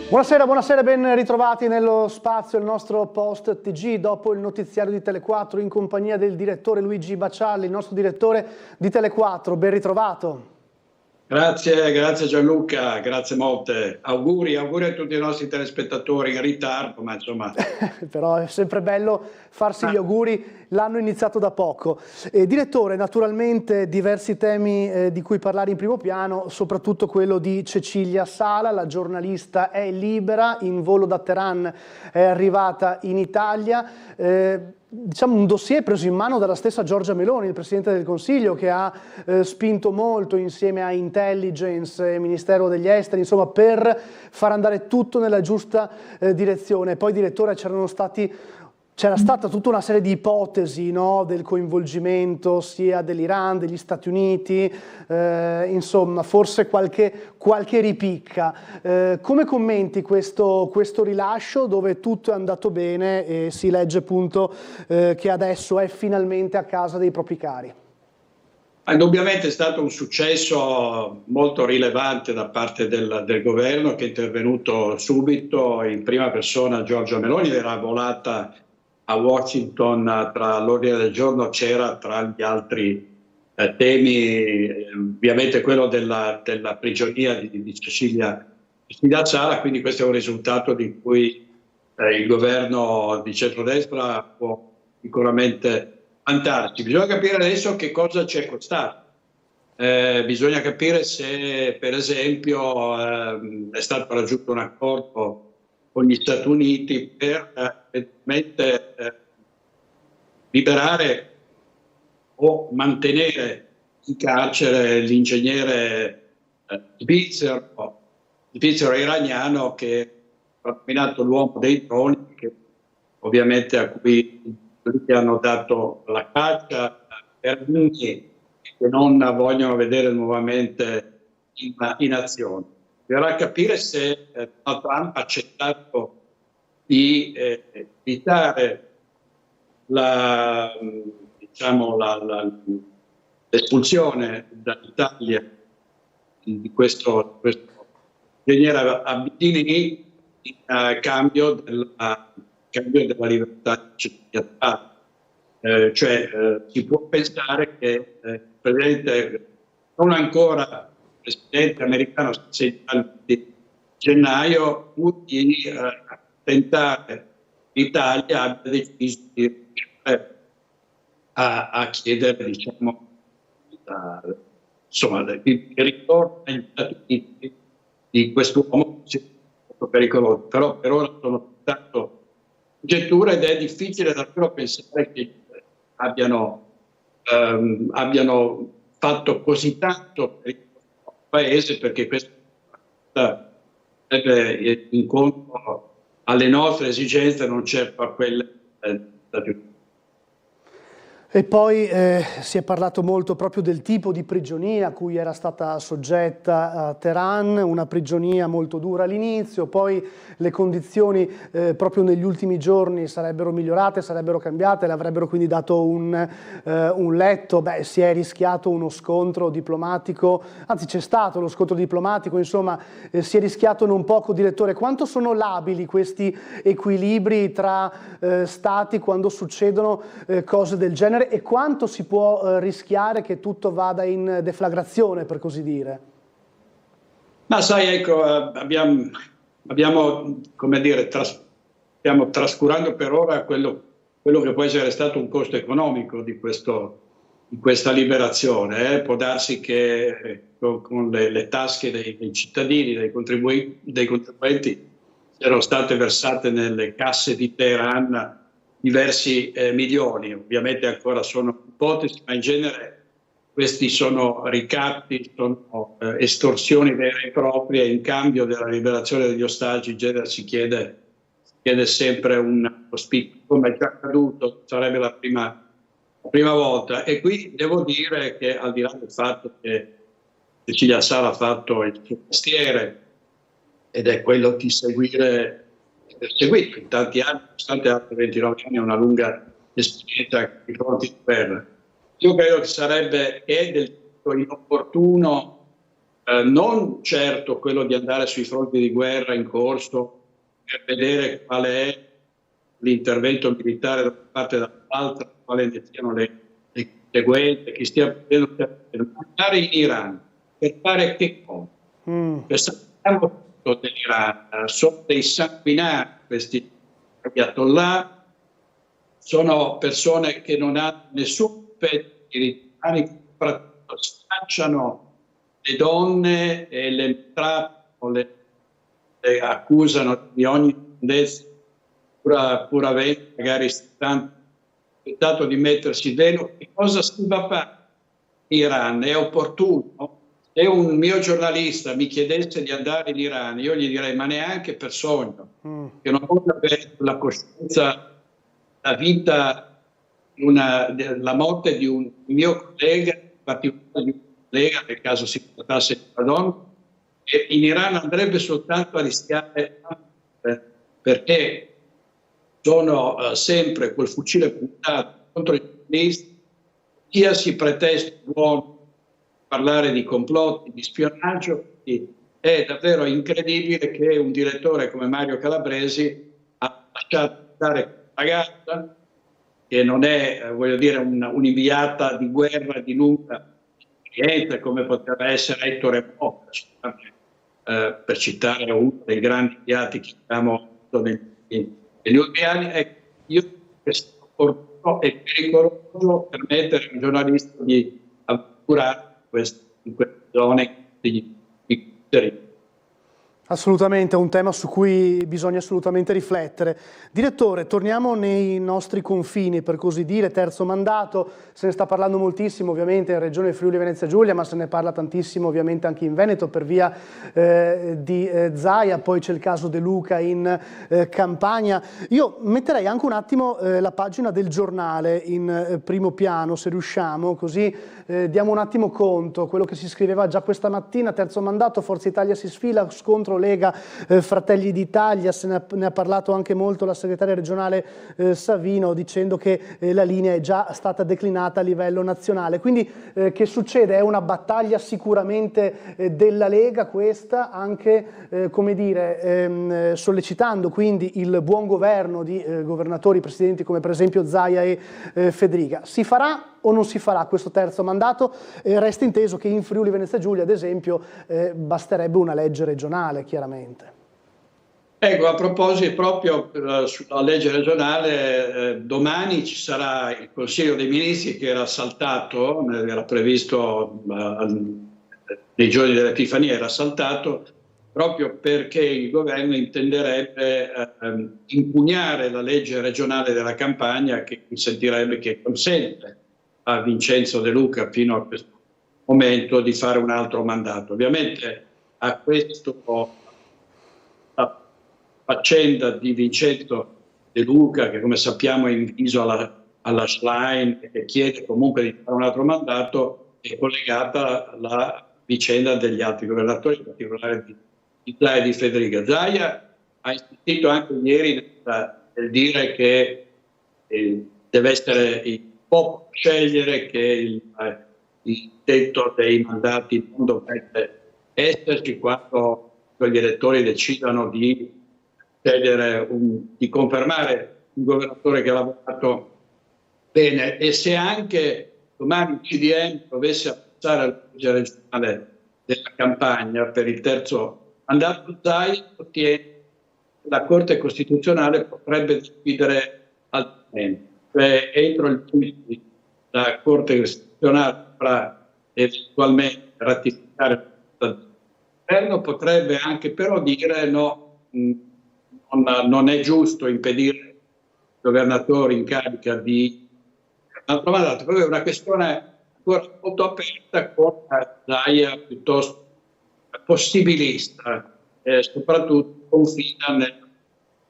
Buonasera, ben ritrovati nello spazio, il nostro post TG dopo il notiziario di Tele4 in compagnia del direttore Luigi Bacialli, il nostro direttore di Tele4, ben ritrovato. Grazie Gianluca, grazie molte. Auguri a tutti i nostri telespettatori in ritardo, ma insomma... Però è sempre bello farsi gli auguri, l'anno iniziato da poco. Direttore, naturalmente diversi temi di cui parlare in primo piano, soprattutto quello di Cecilia Sala, la giornalista è libera, in volo da Teheran è arrivata in Italia. Diciamo un dossier preso in mano dalla stessa Giorgia Meloni, il Presidente del Consiglio, che ha spinto molto insieme a Intelligence e Ministero degli Esteri, insomma, per far andare tutto nella giusta direzione. Poi, direttore, c'era stata tutta una serie di ipotesi, no, del coinvolgimento sia dell'Iran, degli Stati Uniti, insomma forse qualche ripicca. Come commenti questo rilascio dove tutto è andato bene e si legge appunto che adesso è finalmente a casa dei propri cari? Indubbiamente è stato un successo molto rilevante da parte del governo, che è intervenuto subito in prima persona. Giorgia Meloni era volata a Washington, tra l'ordine del giorno c'era tra gli altri temi ovviamente quello della prigionia di Cecilia Sala, quindi questo è un risultato di cui il governo di centrodestra può sicuramente vantarsi. Bisogna capire adesso che cosa ci è costato. Bisogna capire se per esempio è stato raggiunto un accordo con gli Stati Uniti per eventualmente liberare o mantenere in carcere l'ingegnere svizzero iraniano che ha nominato l'uomo dei droni, che ovviamente a cui hanno dato la caccia per anni, che non vogliono vedere nuovamente in azione. Bisognerà capire se Trump ha accettato di evitare l'espulsione dall'Italia di questo ingegnere Abidini in cambio della libertà di Cecilia. Si può pensare che il presidente, non ancora presidente americano, di gennaio, pur di tentare l'Italia, abbia deciso di a chiedere, diciamo, il ritorno agli Stati Uniti di quest'uomo molto pericoloso. Però per ora sono soltanto congetture ed è difficile davvero pensare che abbiano fatto così tanto per il paese, perché questo è incontro alle nostre esigenze, non certo a quelle degli Stati Uniti. E poi si è parlato molto proprio del tipo di prigionia a cui era stata soggetta a Teheran, una prigionia molto dura all'inizio, poi le condizioni proprio negli ultimi giorni sarebbero migliorate, sarebbero cambiate, le avrebbero quindi dato un letto. Si è rischiato uno scontro diplomatico, anzi c'è stato lo scontro diplomatico, insomma si è rischiato non poco. Direttore, quanto sono labili questi equilibri tra stati quando succedono cose del genere? E quanto si può rischiare che tutto vada in deflagrazione, per così dire? Ma sai, ecco, come dire, stiamo trascurando per ora quello che può essere stato un costo economico di questa liberazione. Può darsi che con le tasche dei cittadini, dei contribuenti, siano state versate nelle casse di Teheran diversi milioni. Ovviamente ancora sono ipotesi, ma in genere questi sono ricatti, sono estorsioni vere e proprie. In cambio della liberazione degli ostaggi in genere si chiede sempre un spicco, come è già accaduto, sarebbe la prima volta. E qui devo dire che, al di là del fatto che Cecilia Sala ha fatto il suo mestiere ed è quello di seguito in tanti anni, nonostante altri 29 anni, una lunga esperienza di fronte di guerra. Io credo che sarebbe del tutto inopportuno non certo quello di andare sui fronti di guerra in corso per vedere qual è l'intervento militare da parte dall'altra, quali siano le conseguenze, chi stia andare in Iran per fare che cosa? Sappiamo tutto dell'Iran, sono dei sanguinari questi ayatollah, sono persone che non hanno nessun diritti, spacciano le donne e le trattano, le accusano di ogni tendezza, pur avendo magari tentato di mettersi dentro. Che cosa si va a fare in Iran? È opportuno? Se un mio giornalista mi chiedesse di andare in Iran, io gli direi: ma neanche per sogno, che non voglio avere la coscienza, la vita, la morte di un mio collega, in particolare di un collega, nel caso si trattasse di una donna, e in Iran andrebbe soltanto a rischiare, perché sono sempre col fucile puntato contro i giornalisti, sia si pretesto buono parlare di complotti, di spionaggio. È davvero incredibile che un direttore come Mario Calabresi ha lasciato andare ragazza che non è, voglio dire, un'inviata di guerra di lunga esperienza come poteva essere Ettore Mocca, per citare uno dei grandi inviati che abbiamo avuto negli ultimi anni. Io questo è pericoloso permettere a un giornalista di avventurare in queste zone di territorio. Assolutamente, è un tema su cui bisogna assolutamente riflettere. Direttore, torniamo nei nostri confini, per così dire, terzo mandato, se ne sta parlando moltissimo ovviamente in Regione Friuli Venezia Giulia, ma se ne parla tantissimo ovviamente anche in Veneto per via di Zaia, poi c'è il caso De Luca in Campania. Io metterei anche un attimo la pagina del giornale in primo piano, se riusciamo, così diamo un attimo conto, quello che si scriveva già questa mattina: terzo mandato, Forza Italia si sfila, scontro Lega, Fratelli d'Italia. Ne ha parlato anche molto la segretaria regionale Savino, dicendo che la linea è già stata declinata a livello nazionale. Quindi che succede? È una battaglia sicuramente della Lega questa, anche come dire, sollecitando quindi il buon governo di governatori, presidenti come per esempio Zaia e Fedriga. Si farà o non si farà questo terzo mandato? Resta inteso che in Friuli Venezia Giulia, ad esempio, basterebbe una legge regionale, chiaramente. Ecco, a proposito proprio sulla legge regionale, domani ci sarà il Consiglio dei Ministri che era saltato, era previsto nei giorni dell'Epifania, era saltato proprio perché il governo intenderebbe impugnare la legge regionale della Campania che consente a Vincenzo De Luca fino a questo momento di fare un altro mandato. Ovviamente a questo faccenda di Vincenzo De Luca, che come sappiamo è inviso alla Schlein e che chiede comunque di fare un altro mandato, è collegata alla vicenda degli altri governatori, in particolare di Zaia e di Fedriga. Zaia ha insistito anche ieri nel dire che deve essere il popolo scegliere, che il tetto dei mandati non dovrebbe esserci quando gli elettori decidano di scegliere, di confermare un governatore che ha lavorato bene. E se anche domani il CDM dovesse approvare la legge regionale della Campania per il terzo mandato, Zaia ottiene la Corte Costituzionale potrebbe decidere altrimenti. Cioè, entro il limite la Corte Costituzionale dovrà eventualmente ratificare il governo, potrebbe anche però dire no, non è giusto impedire ai governatori in carica di un altro mandato. Proprio è una questione ancora molto aperta, con Zaia piuttosto possibilista, soprattutto confida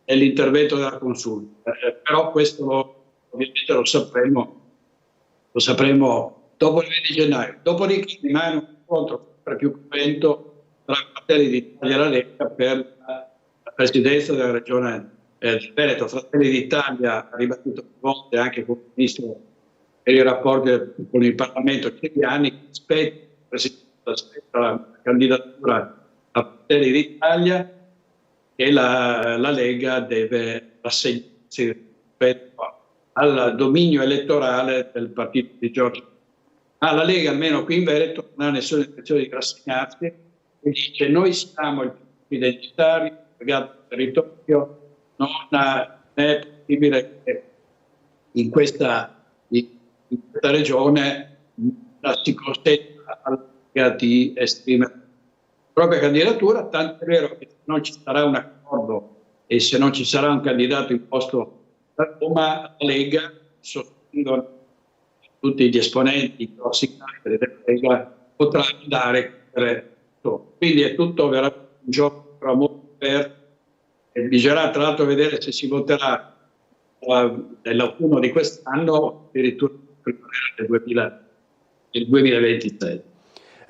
nell'intervento della Consulta. Però questo ovviamente lo sapremo dopo il 20 gennaio. Dopodiché rimane un incontro sempre più cruento tra Fratelli d'Italia e la Lega per la presidenza della regione del Veneto. Fratelli d'Italia ha ribadito più volte anche con il ministro per i rapporti con il Parlamento Ciriani, aspetta la candidatura a Fratelli d'Italia, che la Lega deve rassegnarsi rispetto al dominio elettorale del partito di Giorgia. Ma la Lega, almeno qui in Veneto, non ha nessuna intenzione di rassegnarsi e dice: noi siamo il partito identitario, legato al territorio, non è possibile che in questa regione si consenta alla Lega di esprimere la propria candidatura, tanto è vero che se non ci sarà un accordo e se non ci sarà un candidato imposto da Roma, la Lega, sostengono tutti gli esponenti grossi della Lega, potrà andare. Quindi è tutto veramente un gioco molto aperto e bisognerà tra l'altro vedere se si voterà nell'autunno di quest'anno, addirittura del 2026.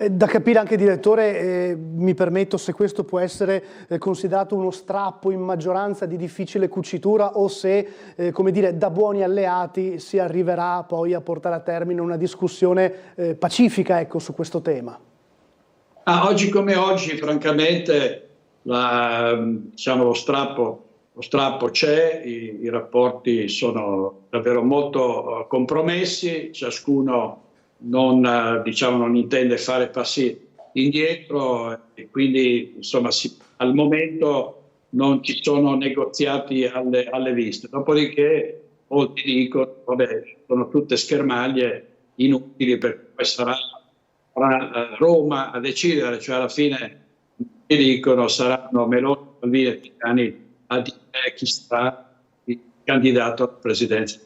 Da capire anche, direttore, mi permetto, se questo può essere considerato uno strappo in maggioranza di difficile cucitura o se, come dire, da buoni alleati si arriverà poi a portare a termine una discussione pacifica, ecco, su questo tema. Oggi come oggi, francamente, diciamo, lo strappo c'è, i rapporti sono davvero molto compromessi, ciascuno non intende fare passi indietro e quindi insomma al momento non ci sono negoziati alle viste. Dopodiché molti dicono vabbè, sono tutte schermaglie inutili perché poi sarà Roma a decidere, cioè alla fine dicono saranno Meloni, Salvini e Tajani a dire chi sarà il candidato alla presidenza.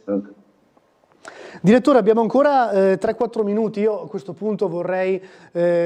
Direttore, abbiamo ancora 3-4 minuti. Io a questo punto vorrei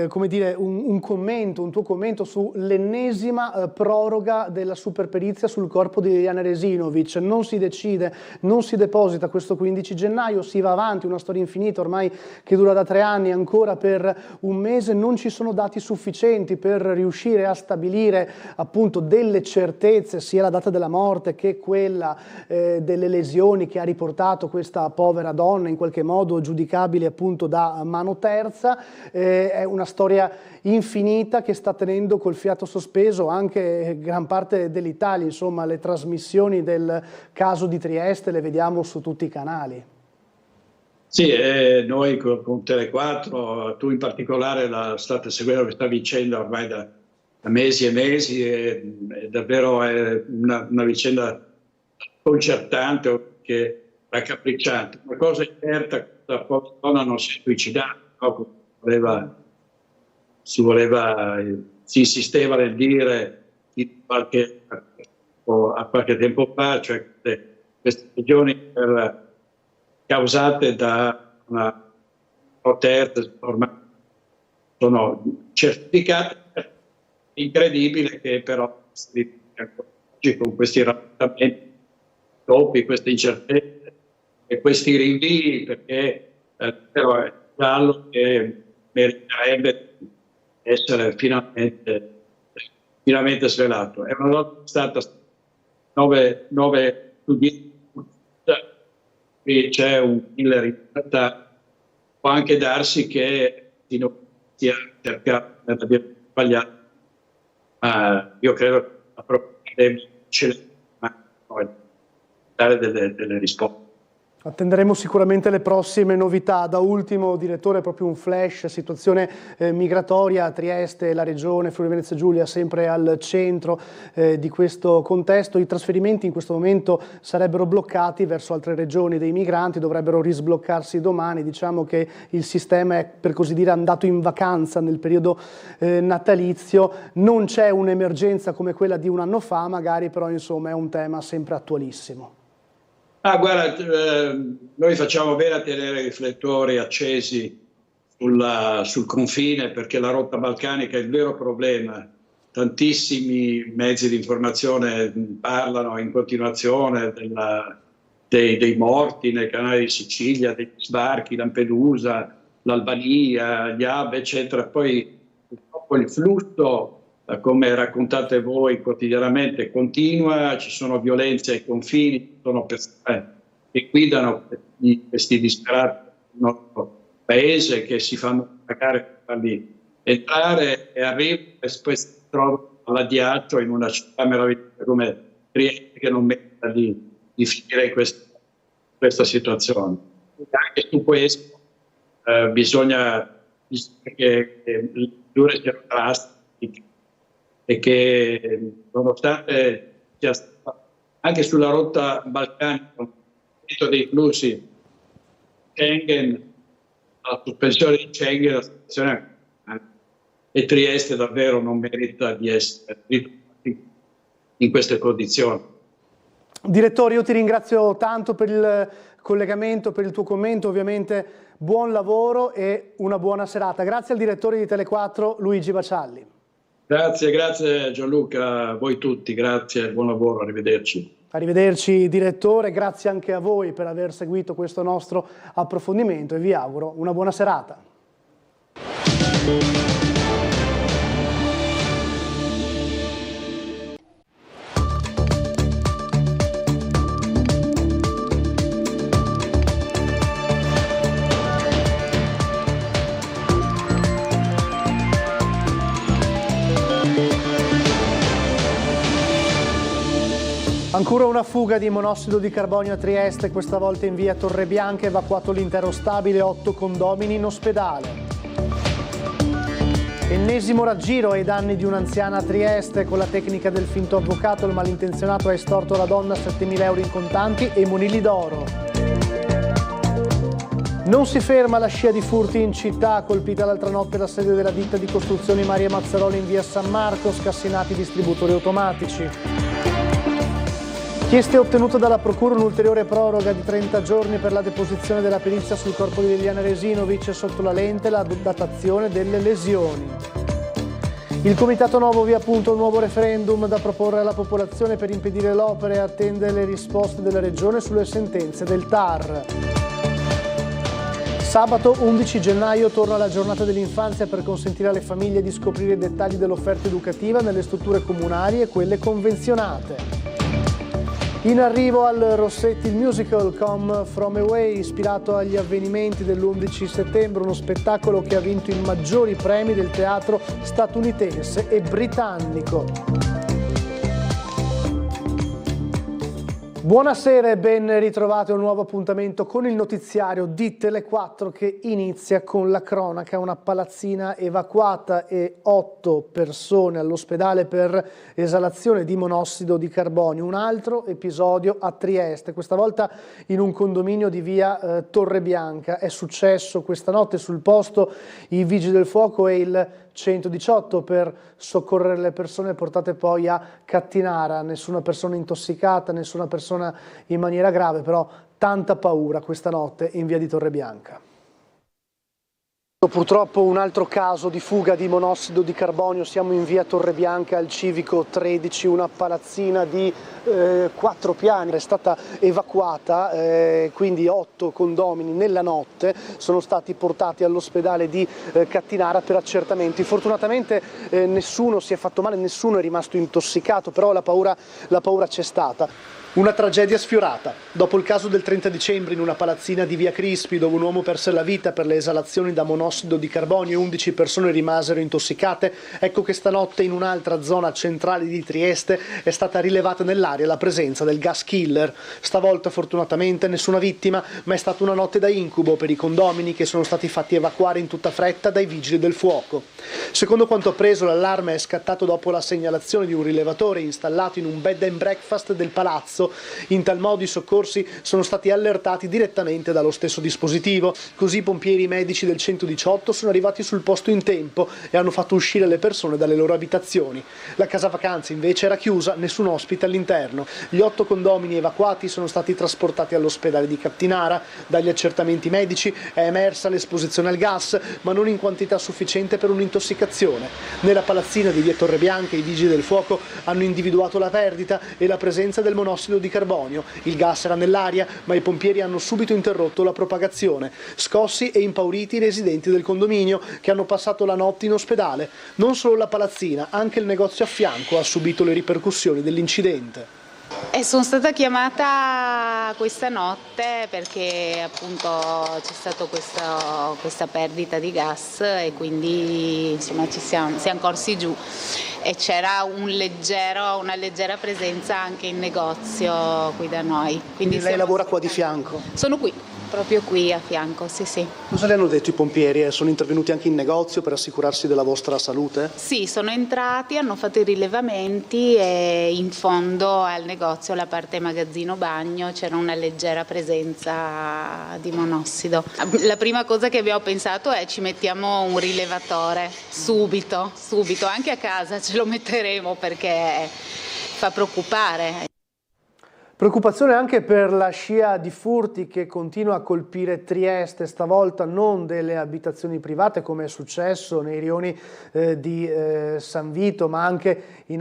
come dire, un tuo commento sull'ennesima proroga della superperizia sul corpo di Liliana Resinovic. Non si decide, non si deposita questo 15 gennaio, si va avanti, una storia infinita ormai che dura da 3 anni, ancora per un mese non ci sono dati sufficienti per riuscire a stabilire appunto delle certezze, sia la data della morte che quella delle lesioni che ha riportato questa povera donna, in qualche modo giudicabile appunto da mano terza. È una storia infinita che sta tenendo col fiato sospeso anche gran parte dell'Italia. Insomma, le trasmissioni del caso di Trieste le vediamo su tutti i canali. Sì, noi con Tele4, tu in particolare state seguendo questa vicenda ormai da mesi e mesi, è davvero una vicenda sconcertante che raccapricciante. Una cosa è certa, la povera donna non si è suicidata, no? Si insisteva nel dire a qualche tempo fa, cioè queste legioni causate da una proterza ormai sono certificate. È incredibile che però oggi con questi rallentamenti, doppi, queste incertezze e questi rinvii, perché però è giallo che meriterebbe essere finalmente svelato. È una donna stata 9 su 10, qui c'è un killer in realtà. Può anche darsi che non sia cercato nella via sbagliata, ma io credo che dare delle risposte. Attenderemo sicuramente le prossime novità. Da ultimo, direttore, proprio un flash, situazione migratoria a Trieste, la regione Friuli Venezia Giulia sempre al centro di questo contesto. I trasferimenti in questo momento sarebbero bloccati verso altre regioni dei migranti, dovrebbero risbloccarsi domani. Diciamo che il sistema è, per così dire, andato in vacanza nel periodo natalizio. Non c'è un'emergenza come quella di un anno fa, magari, però insomma è un tema sempre attualissimo. Guarda, noi facciamo bene a tenere i riflettori accesi sul confine, perché la rotta balcanica è il vero problema. Tantissimi mezzi di informazione parlano in continuazione dei morti nei canali di Sicilia, degli sbarchi, Lampedusa, l'Albania, gli hub, eccetera. Poi purtroppo il flusso, come raccontate voi quotidianamente, continua, ci sono violenze ai confini, ci sono persone che guidano questi disperati nel nostro paese, che si fanno pagare per farli entrare e arrivo e poi si trova all'addiaccio in una città meravigliosa come Trieste, che non merita di finire in questa situazione. Anche su questo bisogna che le misure siano drastiche e che, nonostante sia stata anche sulla rotta balcanica dei flussi Schengen, la sospensione di Schengen, la situazione e Trieste davvero non merita di essere in queste condizioni. Direttore, io ti ringrazio tanto per il collegamento, per il tuo commento, ovviamente buon lavoro e una buona serata. Grazie al direttore di Tele4 Luigi Bacialli. Grazie Gianluca, a voi tutti, grazie, buon lavoro, arrivederci. Arrivederci direttore, grazie anche a voi per aver seguito questo nostro approfondimento e vi auguro una buona serata. Ancora una fuga di monossido di carbonio a Trieste, questa volta in via Torrebianca, evacuato l'intero stabile, 8 condomini in ospedale. Ennesimo raggiro ai danni di un'anziana a Trieste. Con la tecnica del finto avvocato il malintenzionato ha estorto alla donna 7.000 euro in contanti e monili d'oro. Non si ferma la scia di furti in città, colpita l'altra notte la sede della ditta di costruzioni Maria Mazzaroli in via San Marco, scassinati distributori automatici. Chiesta e ottenuta dalla Procura un'ulteriore proroga di 30 giorni per la deposizione della perizia sul corpo di Liliana Resinovic, sotto la lente la datazione delle lesioni. Il Comitato Novo via appunto un nuovo referendum da proporre alla popolazione per impedire l'opera e attende le risposte della Regione sulle sentenze del TAR. Sabato 11 gennaio torna la giornata dell'infanzia per consentire alle famiglie di scoprire i dettagli dell'offerta educativa nelle strutture comunali e quelle convenzionate. In arrivo al Rossetti il musical Come From Away, ispirato agli avvenimenti dell'11 settembre, uno spettacolo che ha vinto i maggiori premi del teatro statunitense e britannico. Buonasera e ben ritrovati a un nuovo appuntamento con il notiziario di Tele4 che inizia con la cronaca. Una palazzina evacuata e 8 persone all'ospedale per esalazione di monossido di carbonio. Un altro episodio a Trieste, questa volta in un condominio di via Torrebianca. È successo questa notte sul posto i vigili del fuoco e il 118 per soccorrere le persone portate poi a Cattinara. Nessuna persona intossicata, nessuna persona in maniera grave, però tanta paura questa notte in via di Torrebianca. Purtroppo un altro caso di fuga di monossido di carbonio, siamo in via Torrebianca al civico 13, una palazzina di 4 piani è stata evacuata, quindi 8 condomini nella notte sono stati portati all'ospedale di Cattinara per accertamenti. Fortunatamente nessuno si è fatto male, nessuno è rimasto intossicato, però la paura c'è stata. Una tragedia sfiorata. Dopo il caso del 30 dicembre in una palazzina di via Crispi, dove un uomo perse la vita per le esalazioni da monossido di carbonio e 11 persone rimasero intossicate, ecco che stanotte in un'altra zona centrale di Trieste è stata rilevata nell'aria la presenza del gas killer. Stavolta fortunatamente nessuna vittima, ma è stata una notte da incubo per i condomini che sono stati fatti evacuare in tutta fretta dai vigili del fuoco. Secondo quanto appreso, l'allarme è scattato dopo la segnalazione di un rilevatore installato in un bed and breakfast del palazzo. In tal modo i soccorsi sono stati allertati direttamente dallo stesso dispositivo. Così i pompieri e i medici del 118 sono arrivati sul posto in tempo e hanno fatto uscire le persone dalle loro abitazioni. La casa vacanze invece era chiusa, nessun ospite all'interno. Gli 8 condomini evacuati sono stati trasportati all'ospedale di Cattinara. Dagli accertamenti medici è emersa l'esposizione al gas, ma non in quantità sufficiente per un'intossicazione. Nella palazzina di via Torrebianca i vigili del fuoco hanno individuato la perdita e la presenza del monossido di carbonio. Il gas era nell'aria, ma i pompieri hanno subito interrotto la propagazione. Scossi e impauriti i residenti del condominio che hanno passato la notte in ospedale. Non solo la palazzina, anche il negozio a fianco ha subito le ripercussioni dell'incidente. Sono stata chiamata questa notte perché appunto c'è stata questa perdita di gas e quindi insomma siamo corsi giù e c'era una leggera presenza anche in negozio qui da noi. Quindi lei lavora qua di fianco? Sono qui, proprio qui a fianco, sì sì. Cosa le hanno detto i pompieri? Sono intervenuti anche in negozio per assicurarsi della vostra salute? Sì, sono entrati, hanno fatto i rilevamenti e in fondo al negozio, la parte magazzino bagno, c'era una leggera presenza di monossido. La prima cosa che abbiamo pensato è ci mettiamo un rilevatore, subito, anche a casa ce lo metteremo perché fa preoccupare. Preoccupazione anche per la scia di furti che continua a colpire Trieste, stavolta non delle abitazioni private come è successo nei rioni di San Vito ma anche in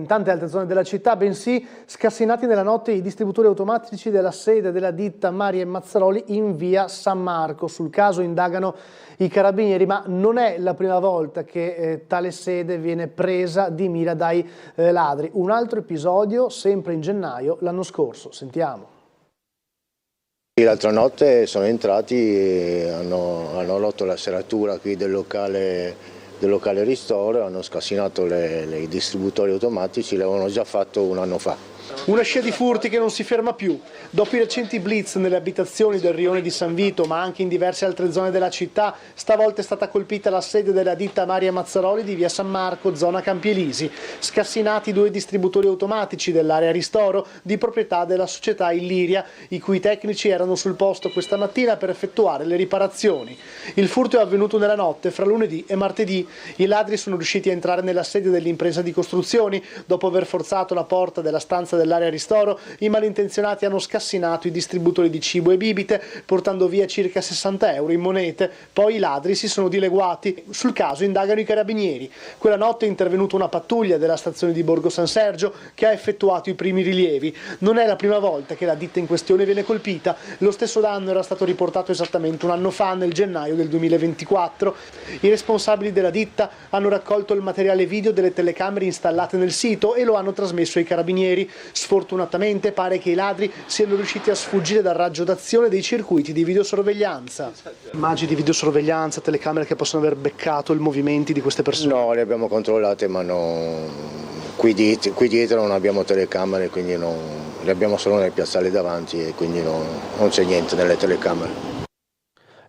tante altre zone della città, bensì scassinati nella notte i distributori automatici della sede della ditta Mari e Mazzaroli in via San Marco. Sul caso indagano i carabinieri, ma non è la prima volta che tale sede viene presa di mira dai ladri. Un altro episodio sempre in gennaio l'anno scorso, sentiamo. L'altra notte sono entrati e hanno rotto la serratura qui del locale ristoro, hanno scassinato i distributori automatici, l'avevano già fatto un anno fa. Una scia di furti che non si ferma più. Dopo i recenti blitz nelle abitazioni del rione di San Vito, ma anche in diverse altre zone della città, stavolta è stata colpita la sede della ditta Mari e Mazzaroli di via San Marco, zona Campi Elisi. Scassinati 2 distributori automatici dell'area ristoro di proprietà della società Illiria, i cui tecnici erano sul posto questa mattina per effettuare le riparazioni. Il furto è avvenuto nella notte fra lunedì e martedì. I ladri sono riusciti a entrare nella sede dell'impresa di costruzioni. Dopo aver forzato la porta della stanza dell'area ristoro, i malintenzionati hanno scassinato i distributori di cibo e bibite, portando via circa 60 euro in monete. Poi i ladri si sono dileguati. Sul caso indagano i carabinieri. Quella notte è intervenuta una pattuglia della stazione di Borgo San Sergio che ha effettuato i primi rilievi. Non è la prima volta che la ditta in questione viene colpita. Lo stesso danno era stato riportato esattamente un anno fa, nel gennaio del 2024. I responsabili della ditta hanno raccolto il materiale video delle telecamere installate nel sito e lo hanno trasmesso ai carabinieri. Sfortunatamente pare che i ladri siano riusciti a sfuggire dal raggio d'azione dei circuiti di videosorveglianza. Immagini di videosorveglianza, telecamere che possono aver beccato i movimenti di queste persone? No, le abbiamo controllate, ma qui dietro non abbiamo telecamere, quindi le abbiamo solo nel piazzale davanti e quindi non c'è niente nelle telecamere.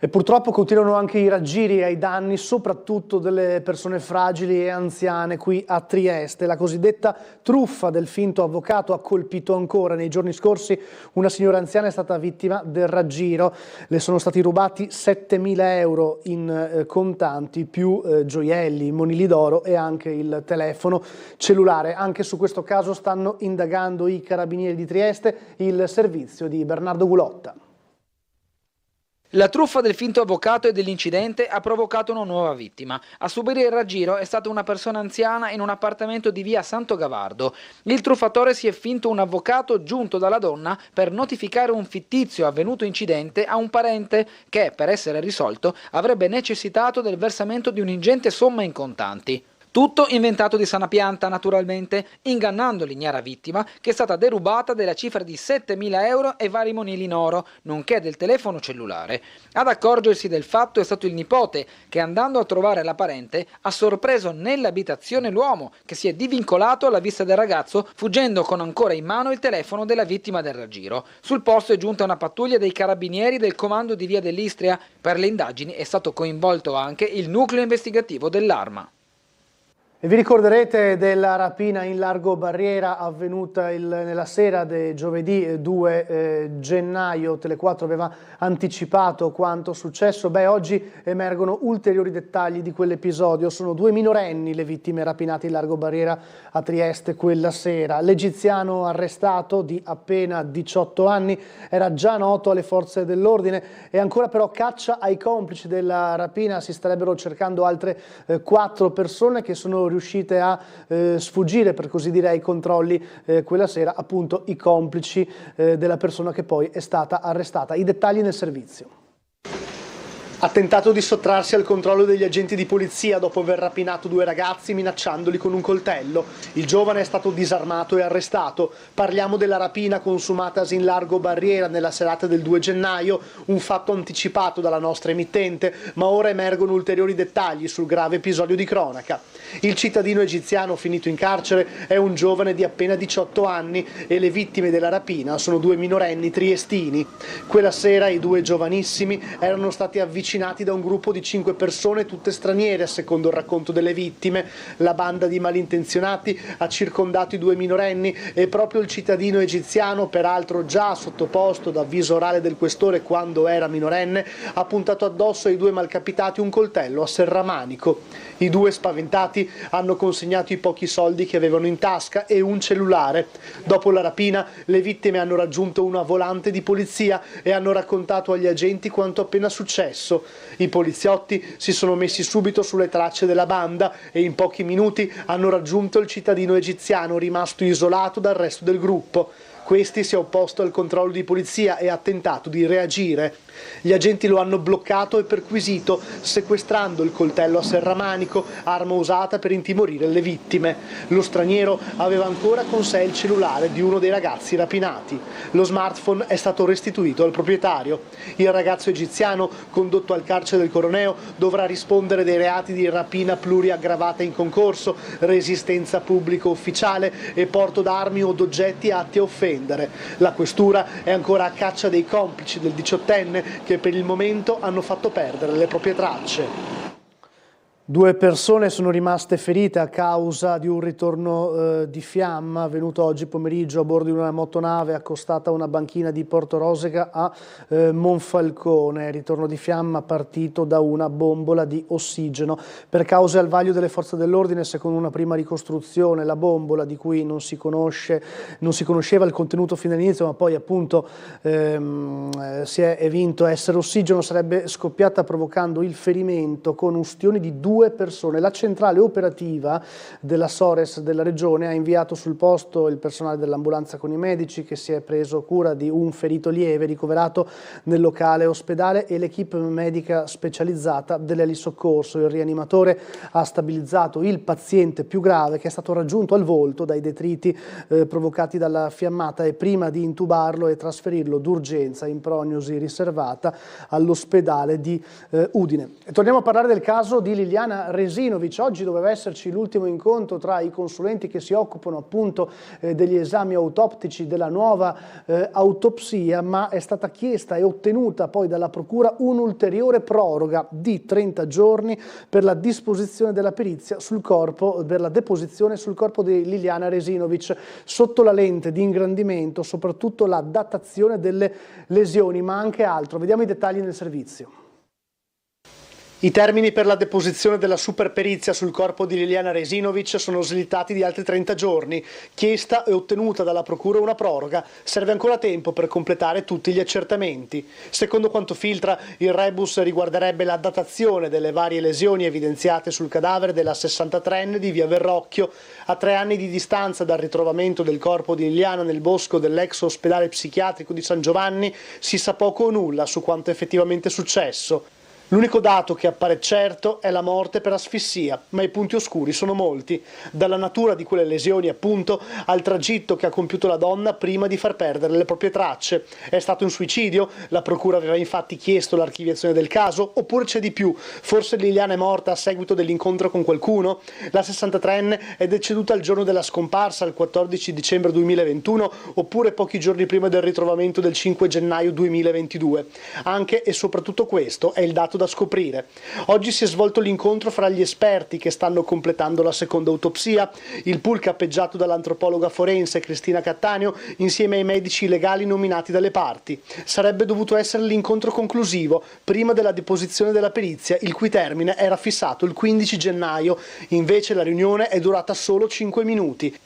E purtroppo continuano anche i raggiri ai danni soprattutto delle persone fragili e anziane qui a Trieste. La cosiddetta truffa del finto avvocato ha colpito ancora. Nei giorni scorsi una signora anziana è stata vittima del raggiro. Le sono stati rubati 7.000 euro in contanti, più gioielli, monili d'oro e anche il telefono cellulare. Anche su questo caso stanno indagando i carabinieri di Trieste, il servizio di Bernardo Gulotta. La truffa del finto avvocato e dell'incidente ha provocato una nuova vittima. A subire il raggiro è stata una persona anziana in un appartamento di via Santo Gavardo. Il truffatore si è finto un avvocato giunto dalla donna per notificare un fittizio avvenuto incidente a un parente che, per essere risolto, avrebbe necessitato del versamento di un'ingente somma in contanti. Tutto inventato di sana pianta, naturalmente, ingannando l'ignara vittima che è stata derubata della cifra di 7.000 euro e vari monili in oro, nonché del telefono cellulare. Ad accorgersi del fatto è stato il nipote che, andando a trovare la parente, ha sorpreso nell'abitazione l'uomo che si è divincolato alla vista del ragazzo, fuggendo con ancora in mano il telefono della vittima del raggiro. Sul posto è giunta una pattuglia dei carabinieri del comando di via dell'Istria. Per le indagini è stato coinvolto anche il nucleo investigativo dell'Arma. E vi ricorderete della rapina in Largo Barriera avvenuta nella sera di giovedì 2 gennaio. Tele4 aveva anticipato quanto successo. Oggi emergono ulteriori dettagli di quell'episodio. Sono 2 minorenni le vittime rapinate in Largo Barriera a Trieste quella sera. L'egiziano arrestato, di appena 18 anni, era già noto alle forze dell'ordine e ancora però caccia ai complici della rapina. Si starebbero cercando altre 4 persone che sono riuscite a sfuggire, per così dire, ai controlli quella sera, appunto i complici della persona che poi è stata arrestata. I dettagli nel servizio. Ha tentato di sottrarsi al controllo degli agenti di polizia dopo aver rapinato 2 ragazzi minacciandoli con un coltello. Il giovane è stato disarmato e arrestato. Parliamo della rapina consumatasi in largo Barriera nella serata del 2 gennaio, un fatto anticipato dalla nostra emittente, ma ora emergono ulteriori dettagli sul grave episodio di cronaca. Il cittadino egiziano finito in carcere è un giovane di appena 18 anni e le vittime della rapina sono 2 minorenni triestini. Quella sera i 2 giovanissimi erano stati avvicinati da un gruppo di 5 persone, tutte straniere, secondo il racconto delle vittime. La banda di malintenzionati ha circondato i 2 minorenni e proprio il cittadino egiziano, peraltro già sottoposto ad avviso orale del questore quando era minorenne, ha puntato addosso ai 2 malcapitati un coltello a serramanico. I 2 spaventati hanno consegnato i pochi soldi che avevano in tasca e un cellulare. Dopo la rapina, le vittime hanno raggiunto una volante di polizia e hanno raccontato agli agenti quanto appena successo. I poliziotti si sono messi subito sulle tracce della banda e in pochi minuti hanno raggiunto il cittadino egiziano rimasto isolato dal resto del gruppo. Questi si è opposto al controllo di polizia e ha tentato di reagire. Gli agenti lo hanno bloccato e perquisito, sequestrando il coltello a serramanico, arma usata per intimorire le vittime. Lo straniero aveva ancora con sé il cellulare di uno dei ragazzi rapinati. Lo smartphone è stato restituito al proprietario. Il ragazzo egiziano, condotto al carcere del Coroneo, dovrà rispondere dei reati di rapina pluriaggravata in concorso, resistenza pubblico ufficiale e porto d'armi o d'oggetti atti a offendere. La questura è ancora a caccia dei complici del 18enne che per il momento hanno fatto perdere le proprie tracce. 2 persone sono rimaste ferite a causa di un ritorno di fiamma avvenuto oggi pomeriggio a bordo di una motonave accostata a una banchina di Porto Rosega a Monfalcone. Ritorno di fiamma partito da una bombola di ossigeno. Per cause al vaglio delle forze dell'ordine, secondo una prima ricostruzione, la bombola, di cui non si conosceva il contenuto fino all'inizio, ma poi appunto si è evinto essere ossigeno, sarebbe scoppiata provocando il ferimento con ustioni di 2 persone. La centrale operativa della Sores della regione ha inviato sul posto il personale dell'ambulanza con i medici, che si è preso cura di un ferito lieve ricoverato nel locale ospedale, e l'equipe medica specializzata dell'elisoccorso. Il rianimatore ha stabilizzato il paziente più grave, che è stato raggiunto al volto dai detriti provocati dalla fiammata, e prima di intubarlo e trasferirlo d'urgenza in prognosi riservata all'ospedale di Udine. E torniamo a parlare del caso di Liliana Resinovic. Oggi doveva esserci l'ultimo incontro tra i consulenti che si occupano appunto degli esami autoptici della nuova autopsia, ma è stata chiesta e ottenuta poi dalla procura un'ulteriore proroga di 30 giorni per la disposizione della perizia sul corpo, per la deposizione sul corpo di Liliana Resinovic. Sotto la lente di ingrandimento soprattutto la datazione delle lesioni, ma anche altro. Vediamo i dettagli nel servizio. I termini per la deposizione della superperizia sul corpo di Liliana Resinovic sono slittati di altri 30 giorni. Chiesta e ottenuta dalla procura una proroga. Serve ancora tempo per completare tutti gli accertamenti. Secondo quanto filtra, il rebus riguarderebbe la datazione delle varie lesioni evidenziate sul cadavere della 63enne di via Verrocchio. A 3 anni di distanza dal ritrovamento del corpo di Liliana nel bosco dell'ex ospedale psichiatrico di San Giovanni, si sa poco o nulla su quanto effettivamente è successo. L'unico dato che appare certo è la morte per asfissia, ma i punti oscuri sono molti, dalla natura di quelle lesioni appunto al tragitto che ha compiuto la donna prima di far perdere le proprie tracce. È stato un suicidio? La procura aveva infatti chiesto l'archiviazione del caso, oppure c'è di più? Forse Liliana è morta a seguito dell'incontro con qualcuno? La 63enne è deceduta il giorno della scomparsa, il 14 dicembre 2021, oppure pochi giorni prima del ritrovamento del 5 gennaio 2022? Anche e soprattutto questo è il dato da scoprire. Oggi si è svolto l'incontro fra gli esperti che stanno completando la seconda autopsia, il pool cappeggiato dall'antropologa forense Cristina Cattaneo insieme ai medici legali nominati dalle parti. Sarebbe dovuto essere l'incontro conclusivo, prima della deposizione della perizia, il cui termine era fissato il 15 gennaio, invece la riunione è durata solo 5 minuti.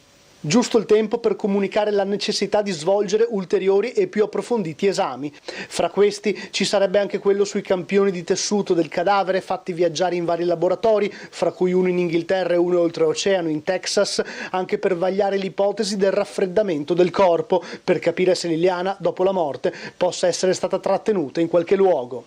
Giusto il tempo per comunicare la necessità di svolgere ulteriori e più approfonditi esami. Fra questi ci sarebbe anche quello sui campioni di tessuto del cadavere fatti viaggiare in vari laboratori, fra cui uno in Inghilterra e uno oltreoceano in Texas, anche per vagliare l'ipotesi del raffreddamento del corpo, per capire se Liliana, dopo la morte, possa essere stata trattenuta in qualche luogo.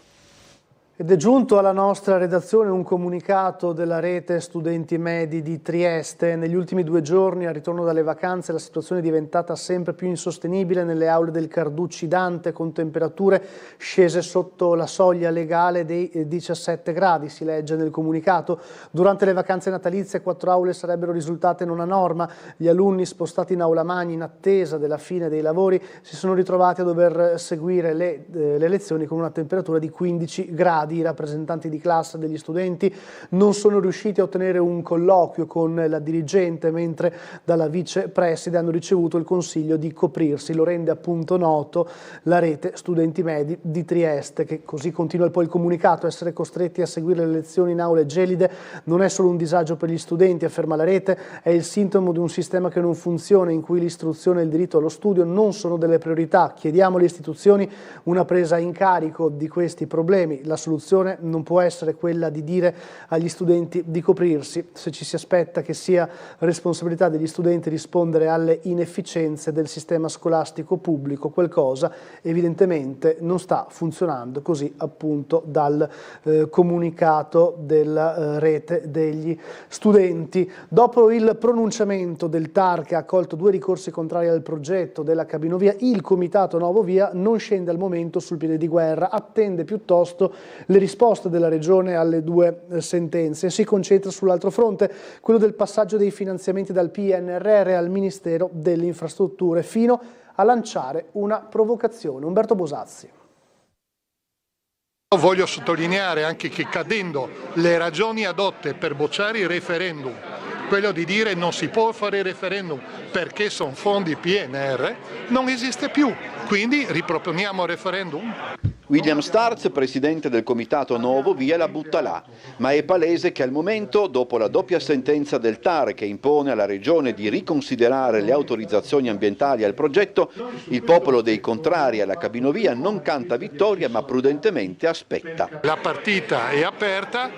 Ed è giunto alla nostra redazione un comunicato della rete studenti medi di Trieste. Negli ultimi 2 giorni, al ritorno dalle vacanze, la situazione è diventata sempre più insostenibile nelle aule del Carducci Dante, con temperature scese sotto la soglia legale dei 17 gradi, si legge nel comunicato. Durante le vacanze natalizie 4 aule sarebbero risultate non a norma. Gli alunni spostati in aula magni in attesa della fine dei lavori si sono ritrovati a dover seguire le lezioni con una temperatura di 15 gradi. I rappresentanti di classe degli studenti non sono riusciti a ottenere un colloquio con la dirigente, mentre dalla vicepreside hanno ricevuto il consiglio di coprirsi. Lo rende appunto noto la rete studenti medi di Trieste, che così continua poi il comunicato: essere costretti a seguire le lezioni in aule gelide non è solo un disagio per gli studenti, afferma la rete, è il sintomo di un sistema che non funziona, in cui l'istruzione e il diritto allo studio non sono delle priorità. Chiediamo alle istituzioni una presa in carico di questi problemi. La soluzione non può essere quella di dire agli studenti di coprirsi, se ci si aspetta che sia responsabilità degli studenti rispondere alle inefficienze del sistema scolastico pubblico. Qualcosa evidentemente non sta funzionando, così appunto dal comunicato della rete degli studenti. Dopo il pronunciamento del TAR, che ha accolto 2 ricorsi contrari al progetto della cabinovia, il comitato Novo Via non scende al momento sul piede di guerra, attende piuttosto le risposte della Regione alle 2 sentenze e si concentra sull'altro fronte, quello del passaggio dei finanziamenti dal PNRR al Ministero delle Infrastrutture, fino a lanciare una provocazione. Umberto Bosazzi. Voglio sottolineare anche che, cadendo le ragioni adotte per bocciare il referendum, quello di dire non si può fare il referendum perché sono fondi PNR, non esiste più, quindi riproponiamo il referendum. William Starz, presidente del comitato Novo Via, la butta là, ma è palese che al momento, dopo la doppia sentenza del TAR che impone alla Regione di riconsiderare le autorizzazioni ambientali al progetto, il popolo dei contrari alla cabinovia non canta vittoria ma prudentemente aspetta. La partita è aperta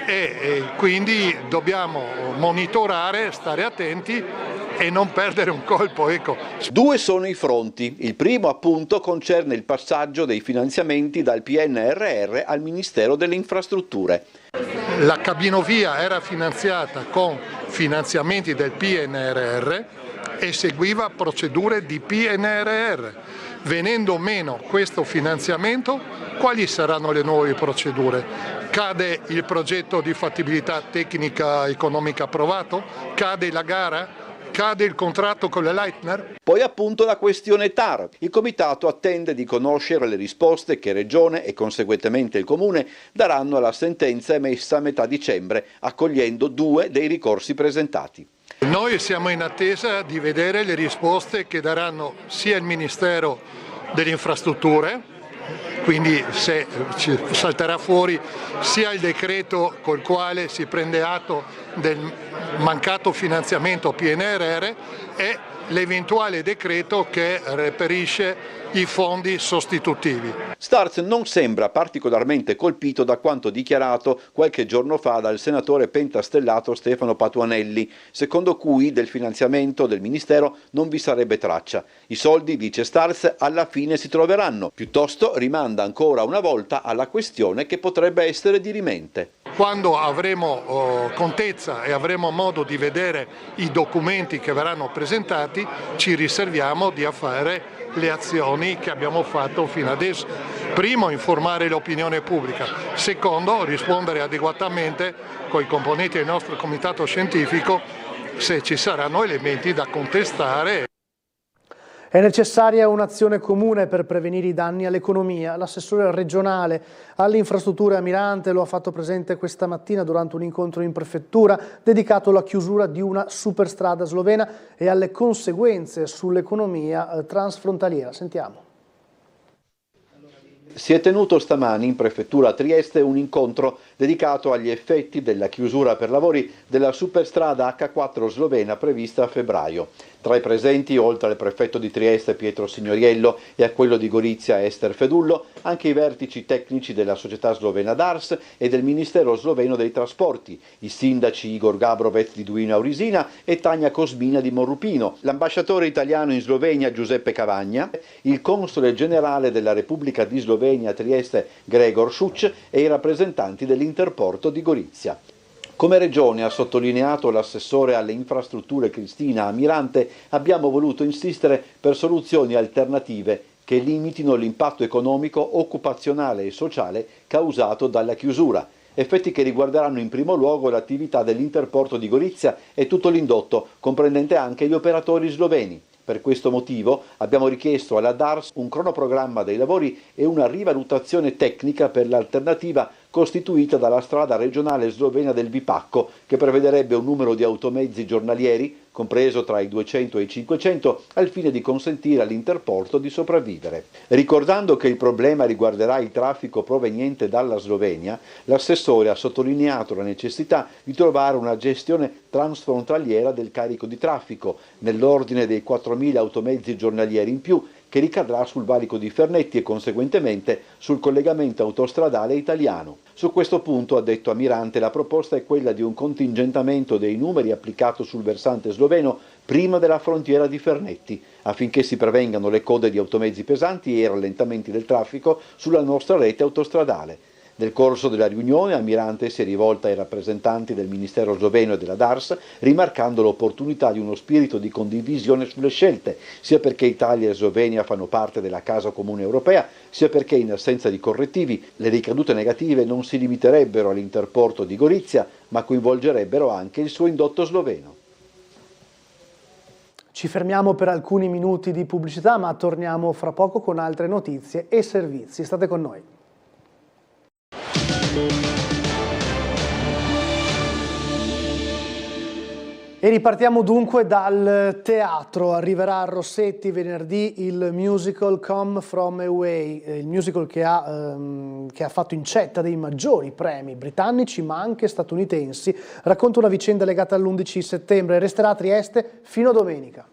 e quindi dobbiamo monitorare, stare attenti e non perdere un colpo. Ecco. 2 sono i fronti. Il primo appunto concerne il passaggio dei finanziamenti dal PNRR al Ministero delle Infrastrutture. La cabinovia era finanziata con finanziamenti del PNRR e seguiva procedure di PNRR. Venendo meno questo finanziamento, quali saranno le nuove procedure? Cade il progetto di fattibilità tecnica economica approvato? Cade la gara? Cade il contratto con la Leitner? Poi appunto la questione TAR. Il comitato attende di conoscere le risposte che Regione e conseguentemente il Comune daranno alla sentenza emessa a metà dicembre, accogliendo 2 dei ricorsi presentati. Noi siamo in attesa di vedere le risposte che daranno sia il Ministero delle Infrastrutture, quindi se ci salterà fuori sia il decreto col quale si prende atto del mancato finanziamento PNRR e l'eventuale decreto che reperisce i fondi sostitutivi. Starz non sembra particolarmente colpito da quanto dichiarato qualche giorno fa dal senatore pentastellato Stefano Patuanelli, secondo cui del finanziamento del Ministero non vi sarebbe traccia. I soldi, dice Starz, alla fine si troveranno. Piuttosto rimanda ancora una volta alla questione che potrebbe essere dirimente. Quando avremo contezza e avremo modo di vedere i documenti che verranno presentati, ci riserviamo di fare le azioni che abbiamo fatto fino adesso. Primo, informare l'opinione pubblica. Secondo, rispondere adeguatamente con i componenti del nostro comitato scientifico se ci saranno elementi da contestare. È necessaria un'azione comune per prevenire i danni all'economia. L'assessore regionale alle infrastrutture a Mirante lo ha fatto presente questa mattina durante un incontro in prefettura dedicato alla chiusura di una superstrada slovena e alle conseguenze sull'economia transfrontaliera. Sentiamo. Si è tenuto stamani in prefettura a Trieste un incontro dedicato agli effetti della chiusura per lavori della superstrada H4 slovena prevista a febbraio. Tra i presenti, oltre al prefetto di Trieste Pietro Signoriello e a quello di Gorizia Ester Fedullo, anche i vertici tecnici della società slovena DARS e del Ministero sloveno dei Trasporti, i sindaci Igor Gabrovec di Duino Aurisina e Tania Cosmina di Morrupino, l'ambasciatore italiano in Slovenia Giuseppe Cavagna, il console generale della Repubblica di Slovenia a Trieste Gregor Šuc e i rappresentanti dell'Interporto di Gorizia. Come Regione, ha sottolineato l'assessore alle infrastrutture Cristina Amirante, abbiamo voluto insistere per soluzioni alternative che limitino l'impatto economico, occupazionale e sociale causato dalla chiusura, effetti che riguarderanno in primo luogo l'attività dell'Interporto di Gorizia e tutto l'indotto, comprendente anche gli operatori sloveni. Per questo motivo abbiamo richiesto alla DARS un cronoprogramma dei lavori e una rivalutazione tecnica per l'alternativa costituita dalla strada regionale slovena del Bipacco, che prevederebbe un numero di automezzi giornalieri, compreso tra i 200 e i 500, al fine di consentire all'Interporto di sopravvivere. Ricordando che il problema riguarderà il traffico proveniente dalla Slovenia, l'assessore ha sottolineato la necessità di trovare una gestione transfrontaliera del carico di traffico, nell'ordine dei 4.000 automezzi giornalieri in più, che ricadrà sul valico di Fernetti e conseguentemente sul collegamento autostradale italiano. Su questo punto, ha detto Amirante, la proposta è quella di un contingentamento dei numeri applicato sul versante sloveno prima della frontiera di Fernetti, affinché si prevengano le code di automezzi pesanti e i rallentamenti del traffico sulla nostra rete autostradale. Nel corso della riunione Amirante si è rivolta ai rappresentanti del Ministero sloveno e della DARS, rimarcando l'opportunità di uno spirito di condivisione sulle scelte, sia perché Italia e Slovenia fanno parte della casa comune europea, sia perché in assenza di correttivi le ricadute negative non si limiterebbero all'Interporto di Gorizia, ma coinvolgerebbero anche il suo indotto sloveno. Ci fermiamo per alcuni minuti di pubblicità, ma torniamo fra poco con altre notizie e servizi. State con noi. E ripartiamo dunque dal teatro. Arriverà a Rossetti venerdì il musical Come From Away, il musical che ha fatto incetta dei maggiori premi britannici ma anche statunitensi. Racconta una vicenda legata all'11 settembre e resterà a Trieste fino a domenica.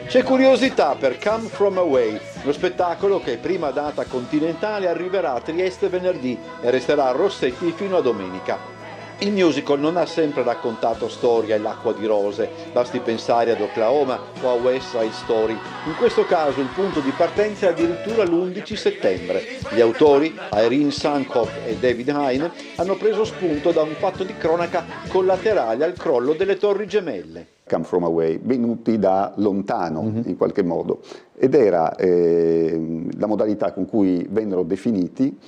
C'è curiosità per Come From Away, lo spettacolo che prima data continentale arriverà a Trieste venerdì e resterà a Rossetti fino a domenica. Il musical non ha sempre raccontato storia e l'acqua di rose, basti pensare ad Oklahoma o a West Side Story. In questo caso il punto di partenza è addirittura l'11 settembre. Gli autori, Irene Sankoff e David Hein, hanno preso spunto da un fatto di cronaca collaterale al crollo delle Torri Gemelle. Come From Away, venuti da lontano in qualche modo, ed era la modalità con cui vennero definiti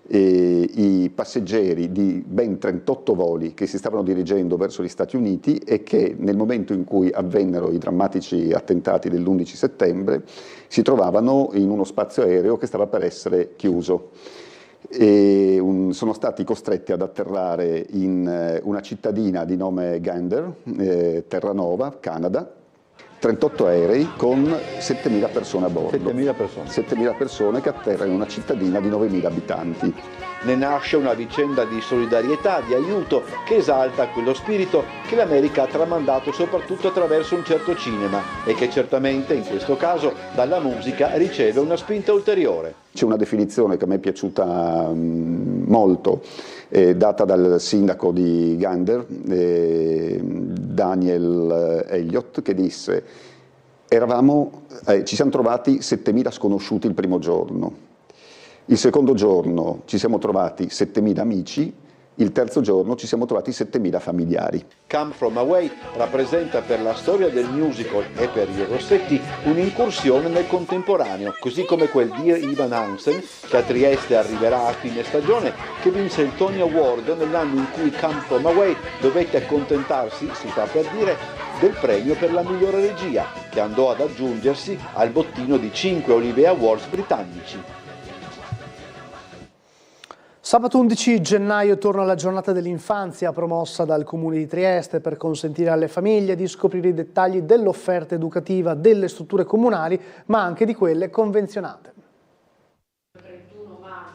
i passeggeri di ben 38 voli che si stavano dirigendo verso gli Stati Uniti e che nel momento in cui avvennero i drammatici attentati dell'11 settembre si trovavano in uno spazio aereo che stava per essere chiuso. E sono stati costretti ad atterrare in una cittadina di nome Gander, Terranova, Canada, 38 aerei con 7.000 persone a bordo. 7.000 persone. 7.000 persone che atterrano in una cittadina di 9.000 abitanti. Ne nasce una vicenda di solidarietà, di aiuto, che esalta quello spirito che l'America ha tramandato soprattutto attraverso un certo cinema e che certamente in questo caso dalla musica riceve una spinta ulteriore. C'è una definizione che a me è piaciuta molto, data dal sindaco di Gander, Daniel Elliott, che disse: ci siamo trovati 7.000 sconosciuti il primo giorno, il secondo giorno ci siamo trovati 7.000 amici, il terzo giorno ci siamo trovati 7.000 familiari. Come From Away rappresenta per la storia del musical e per i Rossetti un'incursione nel contemporaneo, così come quel Dear Evan Hansen, che a Trieste arriverà a fine stagione, che vinse il Tony Award nell'anno in cui Come From Away dovette accontentarsi, si fa per dire, del premio per la migliore regia, che andò ad aggiungersi al bottino di 5 Olivier Awards britannici. Sabato 11 gennaio torna la giornata dell'infanzia promossa dal Comune di Trieste per consentire alle famiglie di scoprire i dettagli dell'offerta educativa delle strutture comunali, ma anche di quelle convenzionate.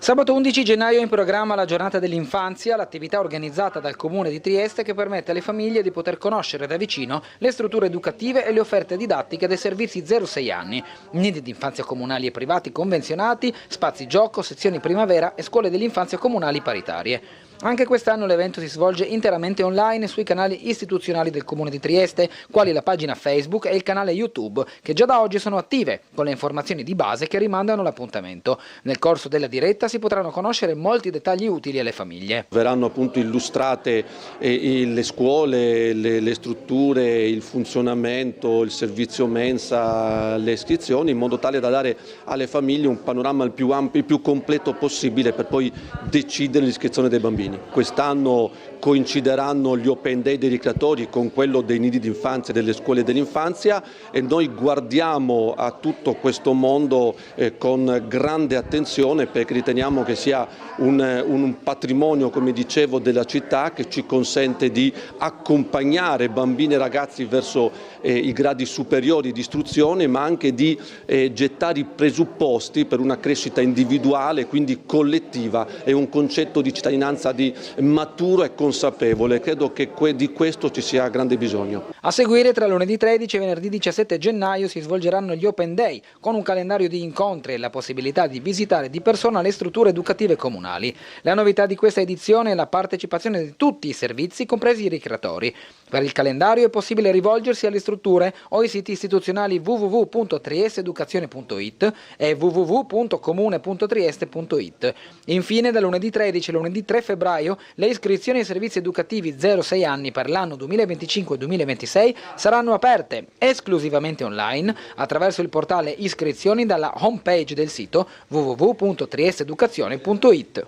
Sabato 11 gennaio è in programma la giornata dell'infanzia, l'attività organizzata dal Comune di Trieste che permette alle famiglie di poter conoscere da vicino le strutture educative e le offerte didattiche dei servizi 0-6 anni, nidi di infanzia comunali e privati convenzionati, spazi gioco, sezioni primavera e scuole dell'infanzia comunali paritarie. Anche quest'anno l'evento si svolge interamente online sui canali istituzionali del Comune di Trieste, quali la pagina Facebook e il canale YouTube, che già da oggi sono attive, con le informazioni di base che rimandano l'appuntamento. Nel corso della diretta si potranno conoscere molti dettagli utili alle famiglie. Verranno appunto illustrate le scuole, le strutture, il funzionamento, il servizio mensa, le iscrizioni, in modo tale da dare alle famiglie un panorama il più ampio, il più completo possibile per poi decidere l'iscrizione dei bambini. Quest'anno coincideranno gli Open Day dei ricreatori con quello dei nidi d'infanzia e delle scuole dell'infanzia e noi guardiamo a tutto questo mondo con grande attenzione, perché riteniamo che sia un patrimonio, come dicevo, della città, che ci consente di accompagnare bambini e ragazzi verso i gradi superiori di istruzione, ma anche di gettare i presupposti per una crescita individuale, quindi collettiva, e un concetto di cittadinanza maturo e consapevole. Credo che di questo ci sia grande bisogno. A seguire, tra lunedì 13 e venerdì 17 gennaio si svolgeranno gli Open Day, con un calendario di incontri e la possibilità di visitare di persona le strutture educative comunali. La novità di questa edizione è la partecipazione di tutti i servizi, compresi i ricreatori. Per il calendario è possibile rivolgersi alle strutture o ai siti istituzionali www.triesteducazione.it e www.comune.trieste.it. Infine, da lunedì 13 e lunedì 3 febbraio, le iscrizioni ai servizi educativi 0-6 anni per l'anno 2025-2026 saranno aperte esclusivamente online attraverso il portale iscrizioni dalla homepage del sito www.triesteducazione.it.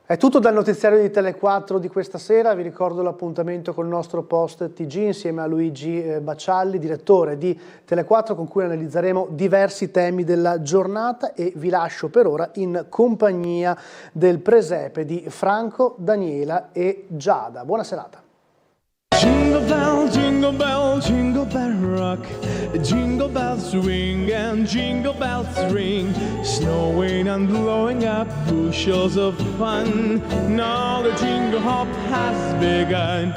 È tutto dal notiziario di Tele4 di questa sera. Vi ricordo l'appuntamento col nostro post TG insieme a Luigi Baccialli, direttore di Tele4, con cui analizzeremo diversi temi della giornata, e vi lascio per ora in compagnia del presepe di Franco, Daniela e Giada. Buona serata. Jingle bell rock, jingle bells swing and jingle bells ring, snowing and blowing up bushels of fun. Now the jingle hop has begun.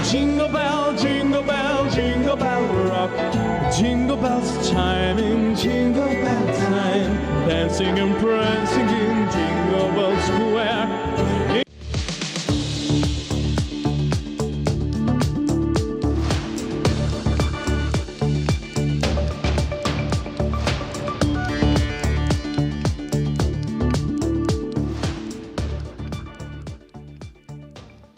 Jingle bell, jingle bell, jingle bell rock, jingle bells chiming, jingle bell time, dancing and prancing in Jingle Bell Square.